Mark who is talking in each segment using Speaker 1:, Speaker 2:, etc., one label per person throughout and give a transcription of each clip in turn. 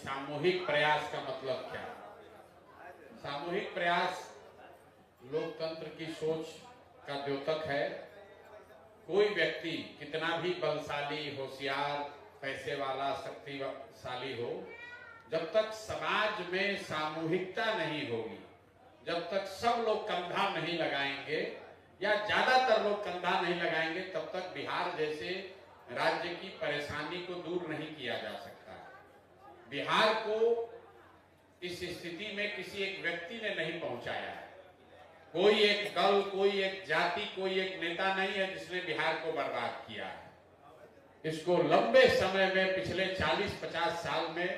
Speaker 1: सामूहिक प्रयास का मतलब क्या? सामूहिक प्रयास लोकतंत्र की सोच का द्योतक है। कोई व्यक्ति कितना भी बलशाली, होशियार, पैसे वाला, शक्तिशाली हो, जब तक समाज में सामूहिकता नहीं होगी, जब तक सब लोग कंधा नहीं लगाएंगे या ज्यादातर लोग कंधा नहीं लगाएंगे, तब तक बिहार जैसे राज्य की परेशानी को दूर नहीं किया जा सकता। बिहार को इस स्थिति में किसी एक व्यक्ति ने नहीं पहुंचाया है। कोई एक दल, कोई एक जाति, कोई एक नेता नहीं है जिसने बिहार को बर्बाद किया है। इसको लंबे समय में, पिछले 40-50 साल में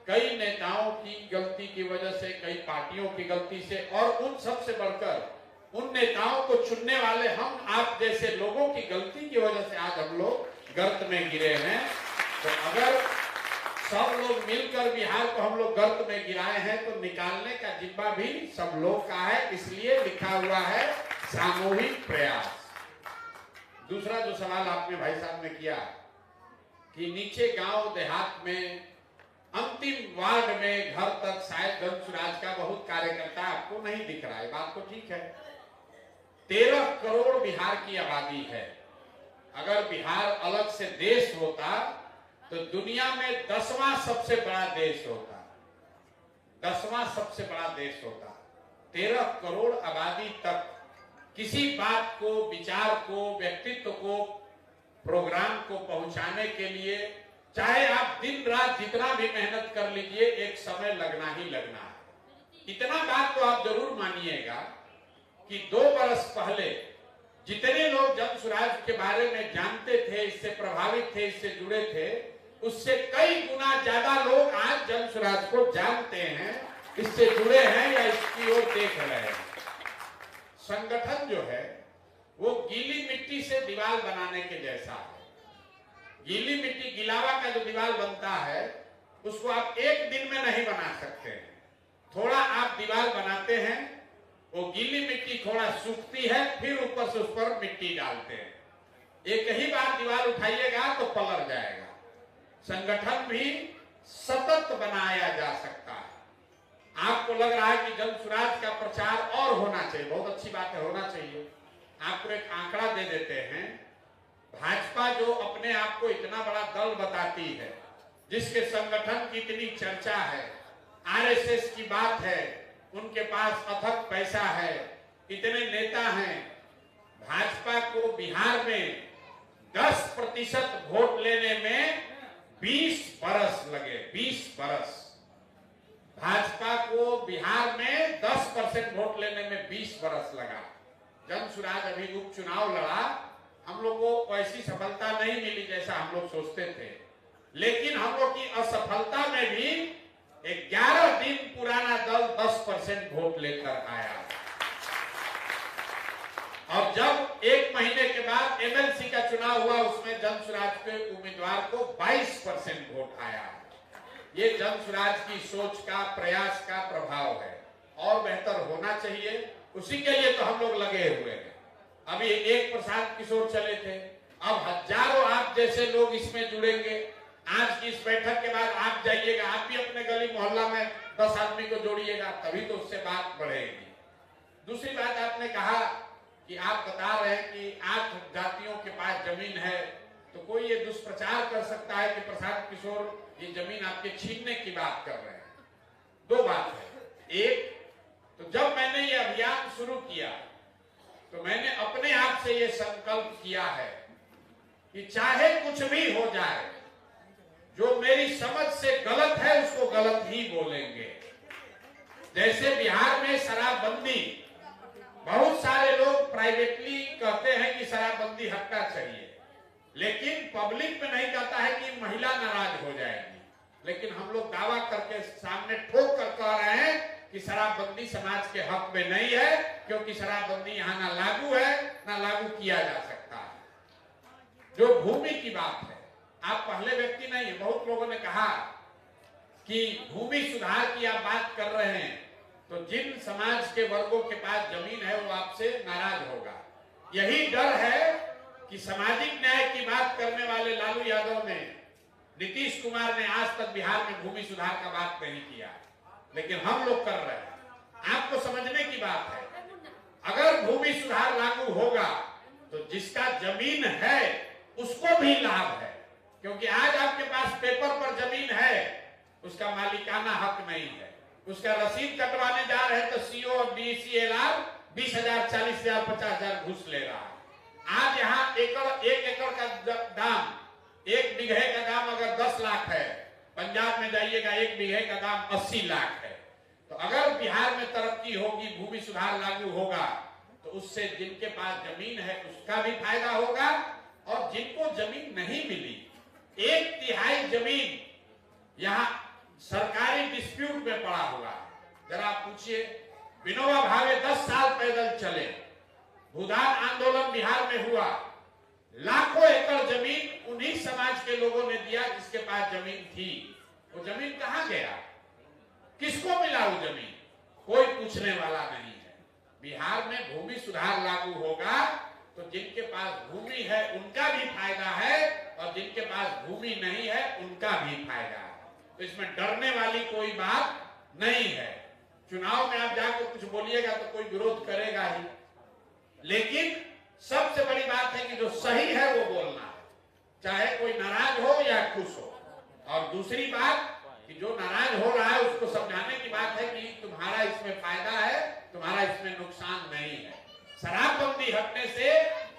Speaker 1: कई नेताओं की गलती की वजह से, कई पार्टियों की गलती से, और उन सबसे बढ़कर उन नेताओं को चुनने वाले हम आप जैसे लोगों की गलती की वजह से आज हम लोग गर्त में गिरे हैं। तो अगर सब लोग मिलकर बिहार को हम लोग गर्त में गिराए हैं तो निकालने का जिम्मा भी सब लोग का है। इसलिए लिखा हुआ है सामूहिक प्रयास। दूसरा जो सवाल आपने भाई साहब ने किया कि नीचे गांव देहात में, अंतिम वार्ड में घर तक शायद जनसुराज का बहुत कार्यकर्ता आपको नहीं दिख रहा है। बात तो ठीक है। 13 करोड़ बिहार की आबादी है। अगर बिहार अलग से देश होता तो दुनिया में 10वां सबसे बड़ा देश होता, 10वां सबसे बड़ा देश होता। 13 करोड़ आबादी तक किसी बात को, विचार को, व्यक्तित्व को, प्रोग्राम को पहुंचाने के लिए चाहे आप दिन रात जितना भी मेहनत कर लीजिए, एक समय लगना ही लगना है। इतना बात तो आप जरूर मानिएगा कि 2 बरस पहले जितने लोग जनसुराज के बारे में जानते थे, इससे प्रभावित थे, इससे जुड़े थे, उससे कई गुना ज्यादा लोग आज जनसुराज को जानते हैं, इससे जुड़े हैं या इसकी ओर देख रहे हैं। संगठन जो है वो गीली मिट्टी से दीवार बनाने के जैसा है। गीली मिट्टी, गिलावा का जो दीवार बनता है, उसको आप एक दिन में नहीं बना सकते। थोड़ा आप दीवार बनाते हैं, वो गीली मिट्टी थोड़ा सूखती है, फिर ऊपर से उस पर मिट्टी डालते हैं। एक ही बार दीवार उठाइएगा तो पलट जाएगा। संगठन भी सतत बनाया जा सकता है। आपको लग रहा है कि जनसुराज का प्रचार और होना चाहिए, बहुत अच्छी बात है, होना चाहिए। आपको एक आंकड़ा दे देते हैं। भाजपा जो अपने आप को इतना बड़ा दल बताती है, जिसके संगठन की इतनी चर्चा है, आरएसएस की बात है, उनके पास अथक पैसा है, इतने नेता हैं, भाजपा को बिहार में 10% वोट लेने में 20 बरस लगे। 20 बरस भाजपा को बिहार में 10% वोट लेने में 20 बरस लगा। जनसुराज अभी उपचुनाव लड़ा, हम लोग को ऐसी सफलता नहीं मिली जैसा हम लोग सोचते थे, लेकिन हम लोग की असफलता में भी 11 दिन पुराना दल 10% वोट लेकर आया। और जब 1 महीने के बाद एमएलसी का चुनाव हुआ, उसमें जनसुराज के उम्मीदवार को 22% वोट आया। ये जनसुराज की सोच का, प्रयास का प्रभाव है। और बेहतर होना चाहिए, उसी के लिए तो हम लोग लगे हुए हैं। अभी एक प्रसाद किशोर चले थे, अब हजारों आप जैसे लोग इसमें जुड़ेंगे। आज की इस बैठक के बाद आप जाइएगा, आप भी अपने गली मोहल्ला में 10 आदमी को जोड़िएगा, तभी तो उससे बात बढ़ेगी। दूसरी बात, आपने कहा कि आप बता रहे हैं कि 8 जातियों के पास जमीन है, तो कोई ये दुष्प्रचार कर सकता है कि प्रसाद किशोर ये जमीन आपके छीनने की बात कर रहे हैं। 2 बात है। एक तो जब मैंने ये अभियान शुरू किया तो मैंने अपने आप से ये संकल्प किया है कि चाहे कुछ भी हो जाए, जो मेरी समझ से गलत है उसको गलत ही बोलेंगे। जैसे बिहार में शराबबंदी, बहुत सारे लोग प्राइवेटली कहते हैं कि शराबबंदी हटना चाहिए, लेकिन पब्लिक में नहीं कहता है कि महिला नाराज हो जाएगी। लेकिन हम लोग दावा करके सामने ठोक कर कह रहे हैं कि शराबबंदी समाज के हक में नहीं है, क्योंकि शराबबंदी यहाँ ना लागू है, ना लागू किया जा सकता है। जो भूमि की बात है, आप पहले व्यक्ति नहीं है। बहुत लोगों ने कहा कि भूमि सुधार की आप बात कर रहे हैं, तो जिन समाज के वर्गों के पास जमीन है वो आपसे नाराज होगा। यही डर है कि सामाजिक न्याय की बात करने वाले लालू यादव ने नीतीश कुमार ने आज तक बिहार में भूमि सुधार का बात नहीं किया, लेकिन हम लोग कर रहे हैं। आपको समझने की बात है, अगर भूमि सुधार लागू होगा तो जिसका जमीन है उसको भी लाभ है, क्योंकि आज आपके पास पेपर पर जमीन है, उसका मालिकाना हक नहीं है। उसका रसीद कटवाने जा रहे हैं तो सीओ और DCLR 20,000, 40,000, 50,000 घूस ले रहा है। आज यहाँ एक एकड़ का दाम, 1 बीघे का दाम अगर 10 लाख है, पंजाब में जाइएगा 1 बीघे का दाम 80 लाख है। तो अगर बिहार में तरक्की होगी, भूमि सुधार लागू होगा, तो उससे जिनके पास जमीन है उसका भी फायदा होगा, और जिनको जमीन नहीं मिली, 1/3 जमीन यहाँ सरकारी डिस्प्यूट में पड़ा हुआ है। जरा पूछिए, विनोबा भावे 10 साल पैदल चले, भूदान आंदोलन बिहार में हुआ, लाखों एकड़ जमीन उन्हीं समाज के लोगों ने दिया जिसके पास जमीन थी। वो जमीन कहां गया, किसको मिला वो जमीन, कोई पूछने वाला नहीं है। बिहार में भूमि सुधार लागू होगा तो जिनके पास भूमि है उनका भी फायदा है, और जिनके पास भूमि नहीं है उनका भी फायदा है। तो इसमें डरने वाली कोई बात नहीं है। चुनाव में आप जाकर कुछ बोलिएगा तो कोई विरोध करेगा ही, लेकिन सबसे बड़ी बात है कि जो सही है वो बोलना है, चाहे कोई नाराज हो या खुश हो। और दूसरी बात कि जो नाराज हो रहा है उसको समझाने की बात है कि तुम्हारा इसमें फायदा है, तुम्हारा इसमें नुकसान नहीं है। शराबबंदी हटने से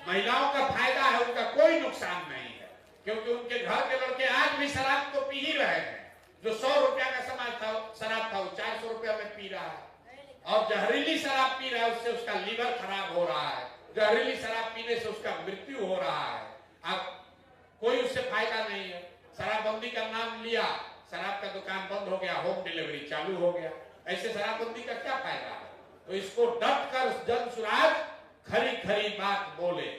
Speaker 1: महिलाओं का फायदा है, उनका कोई नुकसान नहीं है, क्योंकि उनके घर के लड़के आज भी शराब को पी ही रहे हैं। जो 100 रुपया का शराब था वो 400 रुपया में पी रहा है, और जहरीली शराब पी रहा है, उससे उसका लीवर खराब हो रहा है, जहरीली शराब पीने से उसका मृत्यु हो रहा है। अब कोई उससे फायदा नहीं है। शराबबंदी का नाम लिया, शराब का दुकान बंद हो गया, होम डिलीवरी चालू हो गया। ऐसे शराबबंदी का क्या फायदा है? तो इसको डट कर जनसुराज खरी खरी बात बोले।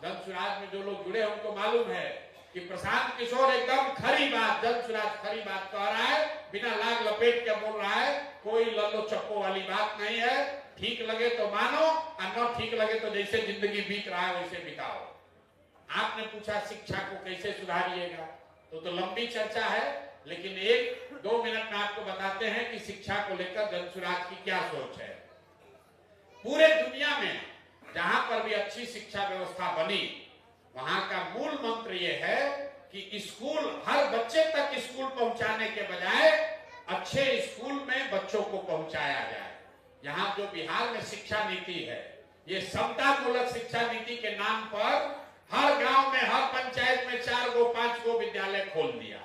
Speaker 1: जनसुराज में जो लोग जुड़े हैं उनको मालूम है कि प्रशांत किशोर एकदम खरी बात, जनसुराज खरी बात कह रहा है, बिना लाग लपेट के बोल रहा है, कोई लल्लो चप्पो वाली बात नहीं है। ठीक लगे तो मानो, और न ठीक लगे तो जैसे जिंदगी बीत रहा है वैसे बिताओ। आपने पूछा शिक्षा को कैसे सुधारिएगा, तो लंबी चर्चा है, लेकिन 1-2 मिनट में आपको बताते हैं कि शिक्षा को लेकर जनसुराज की क्या सोच है। पूरे दुनिया में जहां पर भी अच्छी शिक्षा व्यवस्था बनी, वहां का मूल मंत्र यह है कि स्कूल, हर बच्चे तक स्कूल पहुंचाने के बजाय अच्छे स्कूल में बच्चों को पहुंचाया जाए। यहाँ जो बिहार में शिक्षा नीति है, ये समतामूलक शिक्षा नीति के नाम पर हर गांव में, हर पंचायत में 4 गो 5 गो विद्यालय खोल दिया।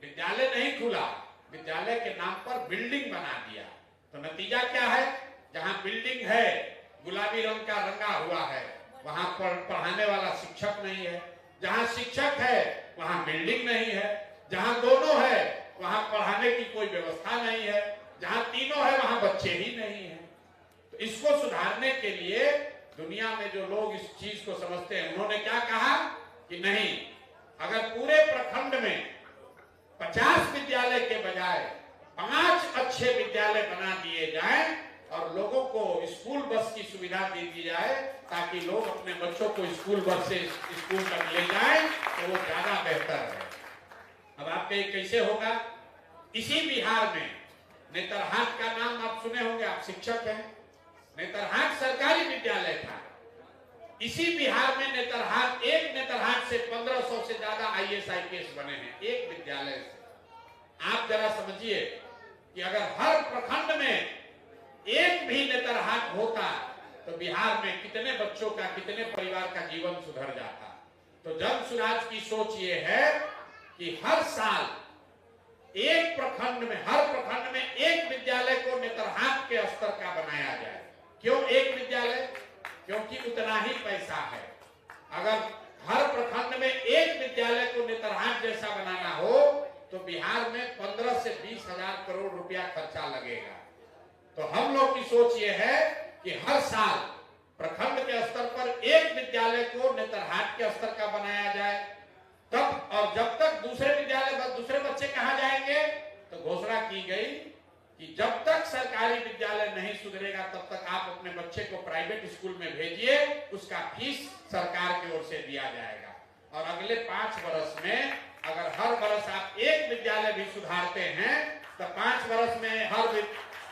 Speaker 1: विद्यालय नहीं खुला, विद्यालय के नाम पर बिल्डिंग बना दिया। तो नतीजा क्या है? जहां बिल्डिंग है, गुलाबी रंग का रंगा हुआ है, वहां पर पढ़ाने वाला शिक्षक नहीं है। जहां शिक्षक है वहां बिल्डिंग नहीं है। जहां दोनों है वहां पढ़ाने की कोई व्यवस्था नहीं है। जहां तीनों है वहां बच्चे ही नहीं है। तो इसको सुधारने के लिए दुनिया में जो लोग इस चीज को समझते हैं, उन्होंने क्या कहा कि नहीं, अगर पूरे प्रखंड में 50 विद्यालय के बजाय 5 अच्छे विद्यालय बना दिए जाएं और लोगों को स्कूल बस की सुविधा दे दी जाए, ताकि लोग अपने बच्चों को स्कूल बस से स्कूल तक ले जाएं, तो वो ज्यादा बेहतर है। अब आप कहें कैसे होगा? इसी बिहार में नेतरहाट का नाम आप सुने होंगे, आप शिक्षक हैं। नेतरहाट सरकारी विद्यालय था। इसी बिहार में नेतरहाट, एक नेतरहाट से 1500 से ज्यादा IAS IPS बने हैं, एक विद्यालय से। आप जरा समझिए कि अगर हर प्रखंड में एक भी नेतरहाट होता तो बिहार में कितने बच्चों का, कितने परिवार का जीवन सुधर जाता। तो जनसुराज की सोच ये है कि हर साल एक प्रखंड में, हर प्रखंड में एक विद्यालय को नेतरहाट के स्तर का बनाया जाए। क्यों एक विद्यालय? क्योंकि उतना ही पैसा है। अगर हर प्रखंड में एक विद्यालय को नेतरहाट जैसा बनाना हो तो बिहार में 15 से 20 हजार करोड़ रुपया खर्चा लगेगा। तो हम लोग की सोच ये है कि हर साल प्रखंड के स्तर पर एक विद्यालय को नेतरहाट के स्तर का बनाया जाए। तब, और जब तक दूसरे विद्यालय, दूसरे बच्चे कहाँ जाएंगे? तो घोषणा की गई कि जब तक सरकारी विद्यालय नहीं सुधरेगा तब तक आप अपने बच्चे को प्राइवेट स्कूल में भेजिए, उसका फीस सरकार की ओर से दिया जाएगा। और अगले 5 वर्ष में अगर हर वर्ष आप एक विद्यालय भी सुधारते हैं तो 5 वर्ष में हर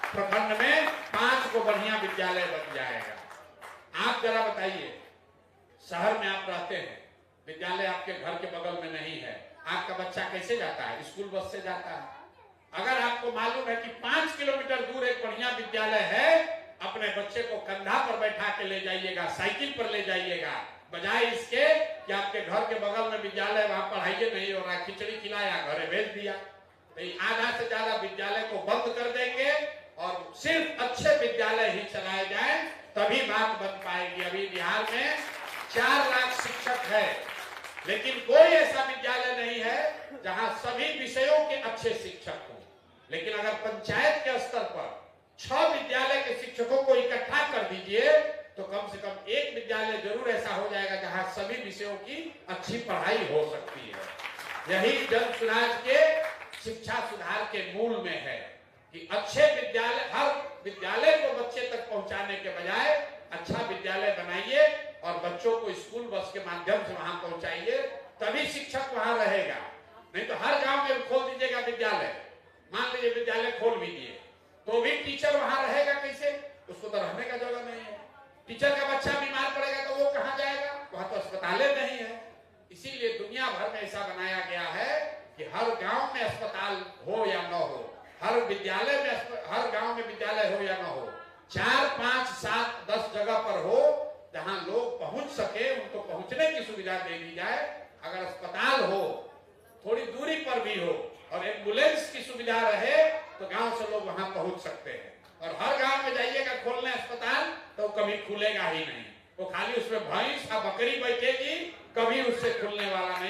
Speaker 1: प्रखंड में 5 को बढ़िया विद्यालय बन जाएगा। आप जरा बताइए, शहर में आप रहते हैं, विद्यालय आपके घर के बगल में नहीं है, आपका बच्चा कैसे जाता है? स्कूल बस से जाता है। अगर आपको मालूम है कि 5 किलोमीटर दूर एक बढ़िया विद्यालय है, अपने बच्चे को कंधा पर बैठा के ले जाइएगा, साइकिल पर ले जाइएगा, बजाय इसके कि आपके घर के बगल में विद्यालय, वहां पढ़ाई नहीं हो रहा, खिचड़ी खिलाया, घरे भेज दिया। तो आधा से ज्यादा विद्यालय को बंद कर देंगे और सिर्फ अच्छे विद्यालय ही चलाए जाए, तभी बात बन पाएगी। अभी बिहार में 4 लाख शिक्षक है, लेकिन कोई ऐसा विद्यालय नहीं है जहां सभी विषयों के अच्छे शिक्षक हों। लेकिन अगर पंचायत के स्तर पर 6 विद्यालय के शिक्षकों को इकट्ठा कर दीजिए तो कम से कम एक विद्यालय जरूर ऐसा हो जाएगा जहां सभी विषयों की अच्छी पढ़ाई हो सकती है। यही जन सुराज के शिक्षा सुधार के मूल में है कि अच्छे विद्यालय, हर विद्यालय को बच्चे तक पहुंचाने के बजाय अच्छा विद्यालय बनाइए और बच्चों को स्कूल बस के माध्यम से वहां पहुंचाइए, तभी शिक्षक वहां रहेगा। नहीं तो हर गांव में खोल दीजिएगा विद्यालय, मान लीजिए विद्यालय खोल भी दिए, तो भी टीचर वहां रहेगा कैसे? उसको तो रहने का जगह नहीं है। टीचर का बच्चा बीमार पड़ेगा तो वो कहां जाएगा? वहां तो अस्पताल नहीं है। इसीलिए दुनिया भर में ऐसा बनाया गया है कि हर गांव में अस्पताल हो या न हो, हर विद्यालय में, हर गांव में विद्यालय हो या न हो, 4, 5, 7, 10 जगह पर हो जहां लोग पहुंच सके, उनको पहुंचने की सुविधा दे दी जाए। अगर अस्पताल हो, थोड़ी दूरी पर भी हो और एम्बुलेंस की सुविधा रहे तो गांव से लोग वहां पहुंच सकते हैं। और हर गांव में जाइएगा खोलने अस्पताल तो कभी खुलेगा ही नहीं, वो खाली उसमें भैंस या बकरी बैठेगी, कभी उससे खुलने वाला नहीं।